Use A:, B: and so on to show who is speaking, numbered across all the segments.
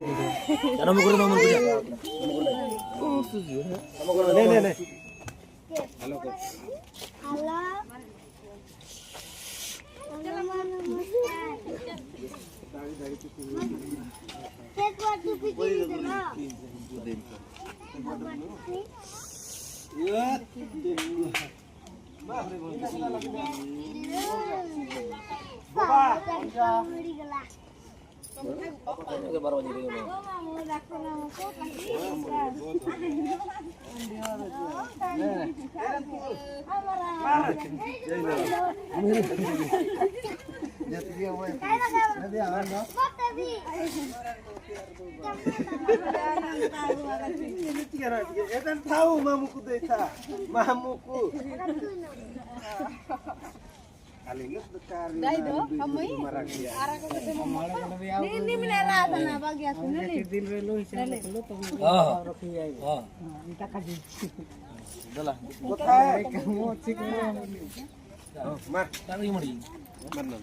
A: Jangan mau kurang mau kerja. Oh, setuju. Nih. Halo.
B: Halo. Sesuatu bikin dulu.
C: Tahu mamuku desa, mamuku. Kalinget dekari. Daido, kamu ini.
B: Ini menera sana bagian sini.
A: Oh.
B: Minta kasih.
A: Udahlah.
C: Kamu cik. Mar,
A: Taruh yang mana?
C: mana?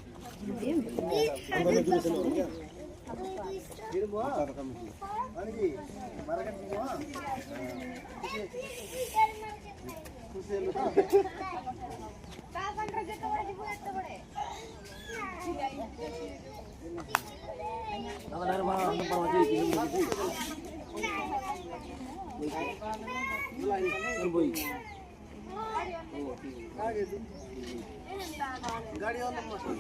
C: Kirim buah. Mana ki? Marakan buah.
B: Kapan raja kau dibuat tu boleh?
A: Nama dari mana? Tempat wajib kirim begitu. Terboy.
C: गाड़ी वाला machine